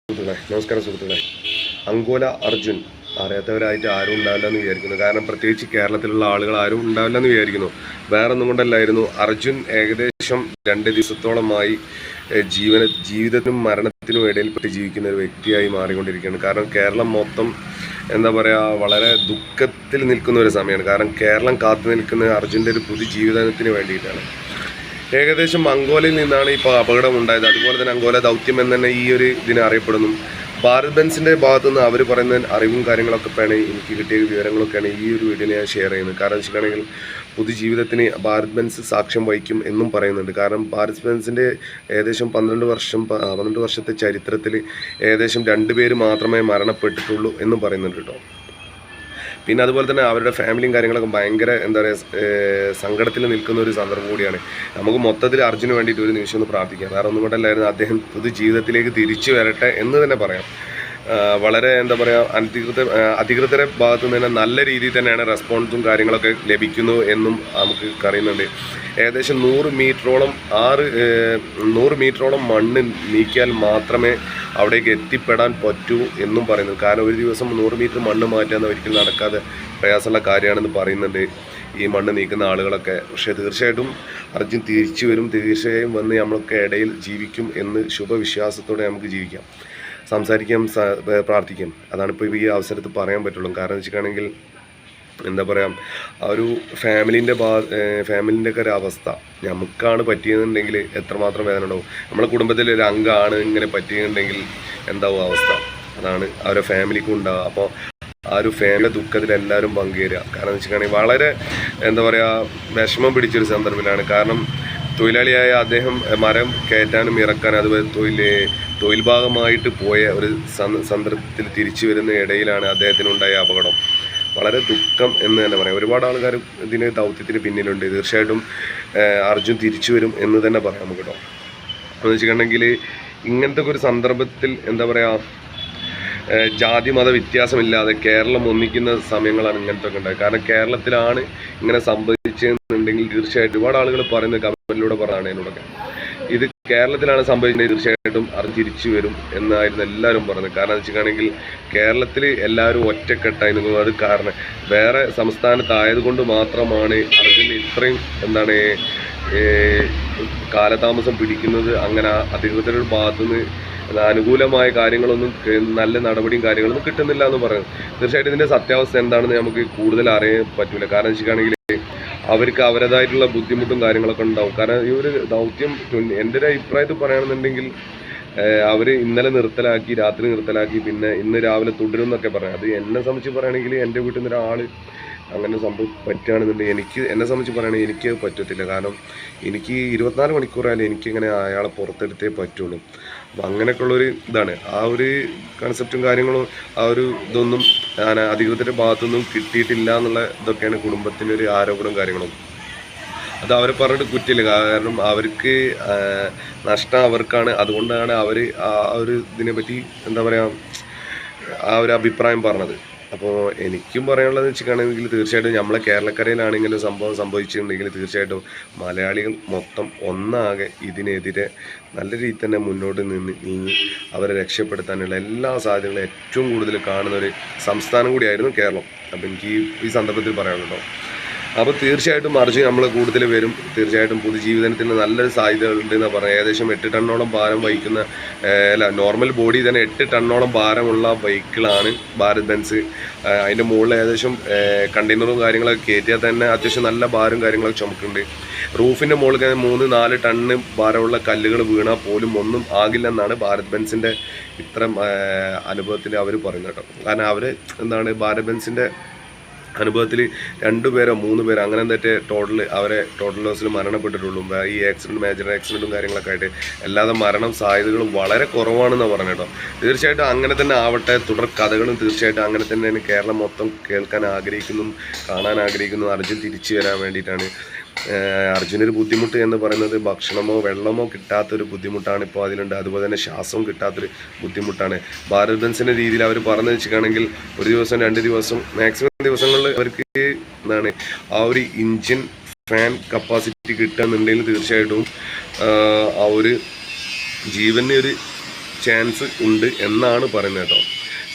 നമസ്കാരം സുഹൃത്തുക്കളെ. അങ്കോല അർജുൻ അറിയാത്തവരായിട്ട് ആരും ഉണ്ടാവില്ല എന്ന് വിചാരിക്കുന്നു. കാരണം പ്രത്യേകിച്ച് കേരളത്തിലുള്ള ആളുകൾ ആരും ഉണ്ടാവില്ല എന്ന് വിചാരിക്കുന്നു. വേറെ ഒന്നും കൊണ്ടല്ലായിരുന്നു. അർജുൻ ഏകദേശം 2 ദിവസത്തോളമായി ജീവിതത്തിനും മരണത്തിനും ഇടയിൽപ്പെട്ട് ജീവിക്കുന്ന ഒരു വ്യക്തിയായി മാറിക്കൊണ്ടിരിക്കുകയാണ്. കാരണം കേരളം മൊത്തം എന്താ പറയുക, വളരെ ദുഃഖത്തിൽ നിൽക്കുന്ന ഒരു സമയമാണ്. കാരണം കേരളം കാത്തു നിൽക്കുന്ന അർജുൻ്റെ ഒരു പുതുജീവിതത്തിന് വേണ്ടിയിട്ടാണ്. ഏകദേശം അങ്കോലയിൽ നിന്നാണ് ഇപ്പോൾ അപകടം ഉണ്ടായത്. അതുപോലെ തന്നെ അങ്കോല ദൗത്യം എന്ന് തന്നെ ഈ ഒരു ഇതിനെ അറിയപ്പെടുന്നു. ഭാരത് ബെൻസിൻ്റെ ഭാഗത്തുനിന്ന് അവർ പറയുന്ന അറിവും കാര്യങ്ങളൊക്കെയാണ് എനിക്ക് കിട്ടിയ വിവരങ്ങളൊക്കെയാണ് ഈ ഒരു വീഡിയോയിൽ ഞാൻ ഷെയർ ചെയ്യുന്നത്. കാരണം വെച്ചിട്ടുണ്ടെങ്കിൽ പൊതുജീവിതത്തിന് ഭാരത് ബെൻസ് സാക്ഷ്യം വഹിക്കും എന്നും പറയുന്നുണ്ട്. കാരണം ഭാരത് ബെൻസിൻ്റെ ഏകദേശം 12 വർഷത്തെ ചരിത്രത്തിൽ ഏകദേശം 2 പേര് മാത്രമേ മരണപ്പെട്ടിട്ടുള്ളൂ എന്നും പറയുന്നുണ്ട് കേട്ടോ. പിന്നെ അതുപോലെ തന്നെ അവരുടെ ഫാമിലിയും കാര്യങ്ങളൊക്കെ ഭയങ്കര എന്താ പറയുക, സങ്കടത്തിൽ നിൽക്കുന്ന ഒരു സന്ദർഭം കൂടിയാണ്. നമുക്ക് മൊത്തത്തിൽ അർജുന് വേണ്ടിയിട്ട് ഒരു നിമിഷം ഒന്ന് പ്രാർത്ഥിക്കാം. വേറെ ഒന്നും കൊണ്ടല്ലായിരുന്നു, അദ്ദേഹം ജീവിതത്തിലേക്ക് തിരിച്ചു വരട്ടെ എന്ന് തന്നെ പറയാം. വളരെ എന്താ പറയുക, അധികൃതരുടെ ഭാഗത്തു നിന്ന് തന്നെ നല്ല രീതിയിൽ തന്നെയാണ് റെസ്പോൺസും കാര്യങ്ങളൊക്കെ ലഭിക്കുന്നു എന്നും നമുക്ക് അറിയുന്നുണ്ട്. ഏകദേശം 100 മീറ്ററോളം മണ്ണ് നീക്കിയാൽ മാത്രമേ അവിടേക്ക് എത്തിപ്പെടാൻ പറ്റൂ എന്നും പറയുന്നു. കാരണം ഒരു ദിവസം 100 മീറ്റർ മണ്ണ് മാറ്റാന്ന് ഒരിക്കലും നടക്കാതെ പ്രയാസമുള്ള കാര്യമാണെന്ന് പറയുന്നുണ്ട് ഈ മണ്ണ് നീക്കുന്ന ആളുകളൊക്കെ. പക്ഷേ തീർച്ചയായിട്ടും അർജുൻ തിരിച്ചു വരും. തീർച്ചയായും വന്ന് നമ്മളൊക്കെ ഇടയിൽ ജീവിക്കും എന്ന് ശുഭവിശ്വാസത്തോടെ നമുക്ക് ജീവിക്കാം, സംസാരിക്കാം, പ്രാർത്ഥിക്കാം. അതാണിപ്പോൾ ഈ അവസരത്തിൽ പറയാൻ പറ്റുള്ളൂ. കാരണം വെച്ചിട്ടാണെങ്കിൽ എന്താ പറയുക, ആ ഒരു ഫാമിലിൻ്റെ ഒക്കെ ഒരു അവസ്ഥ നമുക്കാണ് പറ്റിയെന്നുണ്ടെങ്കിൽ എത്രമാത്രം വേദന ഉണ്ടാവും. നമ്മുടെ കുടുംബത്തിലെ ഒരു അംഗമാണ് ഇങ്ങനെ പറ്റിയെന്നുണ്ടെങ്കിൽ എന്താവും അവസ്ഥ, അതാണ് അവരുടെ ഫാമിലിക്കും ഉണ്ടാവുക. അപ്പോൾ ആ ഒരു ഫാമിലി ദുഃഖത്തിൽ എല്ലാവരും പങ്കുചേരുക. കാരണം വെച്ചിട്ടുണ്ടെങ്കിൽ വളരെ എന്താ പറയുക, വിഷമം പിടിച്ചൊരു സന്ദർഭത്തിലാണ്. കാരണം തൊഴിലാളിയായ അദ്ദേഹം മരം കയറ്റാനും ഇറക്കാനും അതുപോലെ തൊഴിൽ ഭാഗമായിട്ട് പോയ ഒരു സന്ദർഭത്തിൽ തിരിച്ചു വരുന്ന ഇടയിലാണ് അദ്ദേഹത്തിനുണ്ടായ അപകടം. വളരെ ദുഃഖം എന്ന് തന്നെ പറയാം. ഒരുപാട് ആൾക്കാർ ഇതിന് ദൗത്യത്തിന് പിന്നിലുണ്ട്. തീർച്ചയായിട്ടും അർജുൻ തിരിച്ചു വരും എന്ന് തന്നെ പറയാം നമുക്ക് കേട്ടോ. എന്ന് വെച്ചിട്ടുണ്ടെങ്കിൽ ഇങ്ങനത്തെ ഒരു സന്ദർഭത്തിൽ എന്താ പറയുക, ജാതി മത വ്യത്യാസമില്ലാതെ കേരളം ഒന്നിക്കുന്ന സമയങ്ങളാണ് ഇങ്ങനത്തെ ഒക്കെ ഉണ്ടായത്. കാരണം കേരളത്തിലാണ് ഇങ്ങനെ സംഭവിച്ചതെന്നുണ്ടെങ്കിൽ തീർച്ചയായിട്ടും ഒരുപാട് ആളുകൾ പറയുന്ന കമന്റിലൂടെ പറഞ്ഞാണ് എന്നോടൊക്കെ, ഇത് കേരളത്തിലാണ് സംഭവിച്ചത്, തീർച്ചയായിട്ടും അത് തിരിച്ചു വരും എന്നായിരുന്നു എല്ലാവരും പറഞ്ഞത്. കാരണം വെച്ചിട്ടാണെങ്കിൽ കേരളത്തിൽ എല്ലാവരും ഒറ്റക്കെട്ടായി നിൽക്കുന്നത്. അത് കാരണം വേറെ സംസ്ഥാനത്തായതുകൊണ്ട് മാത്രമാണ് അർജുന് ഇത്രയും എന്താണ് കാലതാമസം പിടിക്കുന്നത്. അങ്ങനെ അധികൃതരുടെ ഭാഗത്തുനിന്ന് അനുകൂലമായ കാര്യങ്ങളൊന്നും, നല്ല നടപടിയും കാര്യങ്ങളൊന്നും കിട്ടുന്നില്ല എന്ന് പറയുന്നത്. തീർച്ചയായിട്ടും ഇതിൻ്റെ സത്യാവസ്ഥ എന്താണെന്ന് നമുക്ക് കൂടുതൽ അറിയാൻ പറ്റില്ല. കാരണം വെച്ചിട്ടാണെങ്കിൽ അവർക്ക് അവരുടേതായിട്ടുള്ള ബുദ്ധിമുട്ടും കാര്യങ്ങളൊക്കെ ഉണ്ടാവും. കാരണം ഈ ഒരു ദൗത്യം എൻ്റെ ഒരു അഭിപ്രായത്തിൽ പറയുകയാണെന്നുണ്ടെങ്കിൽ അവർ ഇന്നലെ രാത്രി നിർത്തലാക്കി, പിന്നെ ഇന്ന് രാവിലെ തുടരും എന്നൊക്കെ പറയാം. അത് എന്നെ സംബന്ധിച്ച് പറയുകയാണെങ്കിൽ എൻ്റെ വീട്ടിൽ നിന്ന് ഒരാൾ അങ്ങനെ സംഭവം പറ്റുകയാണെന്നുണ്ടെങ്കിൽ എന്നെ സംബന്ധിച്ച് പറയുകയാണെങ്കിൽ എനിക്ക് പറ്റത്തില്ല. കാരണം എനിക്ക് 24 മണിക്കൂറായാലും എനിക്കിങ്ങനെ അയാളെ പുറത്തെടുത്തേ പറ്റുള്ളൂ. അപ്പം അങ്ങനെയൊക്കെയുള്ളൊരു ഇതാണ്. ആ ഒരു കൺസെപ്റ്റും കാര്യങ്ങളും ആ ഒരു ഇതൊന്നും അധികൃതരുടെ ഭാഗത്തുനിന്നും കിട്ടിയിട്ടില്ല എന്നുള്ള ഇതൊക്കെയാണ് കുടുംബത്തിൻ്റെ ഒരു ആരോപണവും കാര്യങ്ങളും. അത് അവരെ പറഞ്ഞിട്ട് കുറ്റില്ല. കാരണം അവർക്ക് നഷ്ടം അവർക്കാണ്. അതുകൊണ്ടാണ് അവർ ആ ഒരു ഇതിനെപ്പറ്റി എന്താ പറയുക, ആ ഒരു അഭിപ്രായം പറഞ്ഞത്. അപ്പോൾ എനിക്കും പറയാനുള്ളതെന്ന് വെച്ചിട്ടാണെങ്കിൽ തീർച്ചയായിട്ടും നമ്മളെ കേരളക്കരയിലാണ് ഇങ്ങനെ സംഭവം സംഭവിച്ചിട്ടുണ്ടെങ്കിൽ തീർച്ചയായിട്ടും മലയാളികൾ മൊത്തം ഒന്നാകെ ഇതിനെതിരെ നല്ല രീതിയിൽ തന്നെ മുന്നോട്ട് നീങ്ങി അവരെ രക്ഷപ്പെടുത്താനുള്ള എല്ലാ സാധ്യതകളും ഏറ്റവും കൂടുതൽ കാണുന്ന ഒരു സംസ്ഥാനം കൂടിയായിരുന്നു കേരളം. അപ്പോൾ എനിക്ക് ഈ സന്ദർഭത്തിൽ പറയാനുണ്ടോ. അപ്പോൾ തീർച്ചയായിട്ടും അർജുൻ നമ്മൾ കൂടുതൽ വരും. തീർച്ചയായിട്ടും പൊതുജീവിതത്തിന് നല്ലൊരു സാധ്യത ഉണ്ടെന്ന് പറയാം. ഏകദേശം 8 ടണ്ണോളം ഭാരം വഹിക്കുന്ന നോർമൽ ബോഡി തന്നെ 8 ടണ്ണോളം ഭാരമുള്ള വെഹിക്കിളാണ് ഭാരത് ബെൻസ്. അതിൻ്റെ മുകളിൽ ഏകദേശം കണ്ടെയ്നറും കാര്യങ്ങളൊക്കെ കയറ്റിയാൽ തന്നെ അത്യാവശ്യം നല്ല ഭാരം കാര്യങ്ങളൊക്കെ ചുമക്കുന്നുണ്ട്. റൂഫിൻ്റെ മുകളിൽ 3-4 ടണ്ണ് ഭാരമുള്ള കല്ലുകൾ വീണാൽ പോലും ഒന്നും ആകില്ലെന്നാണ് ഭാരത് ബെൻസിൻ്റെ ഇത്തരം അനുഭവത്തിൽ അവർ പറയുന്നത് കേട്ടോ. കാരണം അവർ എന്താണ് ഭാരത് ബെൻസിൻ്റെ അനുഭവത്തിൽ 2 പേരോ 3 പേരോ അങ്ങനെ എന്നിട്ട് ടോട്ടൽ ലോസിൽ മരണപ്പെട്ടിട്ടുള്ളൂ. ഈ മേജർ ആക്സിഡൻറ്റും കാര്യങ്ങളൊക്കെ ആയിട്ട് അല്ലാതെ മരണം സാധ്യതകളും വളരെ കുറവാണെന്നാണ് പറഞ്ഞത് കേട്ടോ. തീർച്ചയായിട്ടും അങ്ങനെ തന്നെ ആവട്ടെ. തുടർ കഥകളും തീർച്ചയായിട്ടും അങ്ങനെ തന്നെയാണ് കേരളം മൊത്തം കേൾക്കാൻ ആഗ്രഹിക്കുന്നു, കാണാൻ ആഗ്രഹിക്കുന്നു. അർജുൻ തിരിച്ചു വരാൻ വേണ്ടിയിട്ടാണ്. അർജുനൊരു ബുദ്ധിമുട്ട് എന്ന് പറയുന്നത് ഭക്ഷണമോ വെള്ളമോ കിട്ടാത്തൊരു ബുദ്ധിമുട്ടാണ് ഇപ്പോൾ അതിലുണ്ട്. അതുപോലെ തന്നെ ശ്വാസവും കിട്ടാത്തൊരു ബുദ്ധിമുട്ടാണ്. ഭാരത് ബെൻസിൻ്റെ രീതിയിൽ അവർ പറഞ്ഞു വെച്ചിട്ടാണെങ്കിൽ 1 ദിവസം 2 ദിവസം മാക്സിമം ദിവസങ്ങളിൽ അവർക്ക് എന്താണ് ആ ഒരു ഇഞ്ചിൻ ഫാൻ കപ്പാസിറ്റി കിട്ടുകയെന്നുണ്ടെങ്കിൽ തീർച്ചയായിട്ടും ആ ഒരു ജീവന് ഒരു ചാൻസ് ഉണ്ട് എന്നാണ് പറയുന്നത് കേട്ടോ.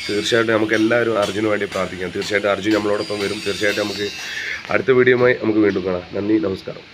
തീർച്ചയായിട്ടും നമുക്ക് എല്ലാവരും അർജുന് വേണ്ടി പ്രാർത്ഥിക്കാം. തീർച്ചയായിട്ടും അർജുൻ നമ്മളോടൊപ്പം വരും. തീർച്ചയായിട്ടും നമുക്ക് അടുത്ത വീഡിയോയുമായി നമുക്ക് വീണ്ടും കാണാം. നന്ദി, നമസ്കാരം.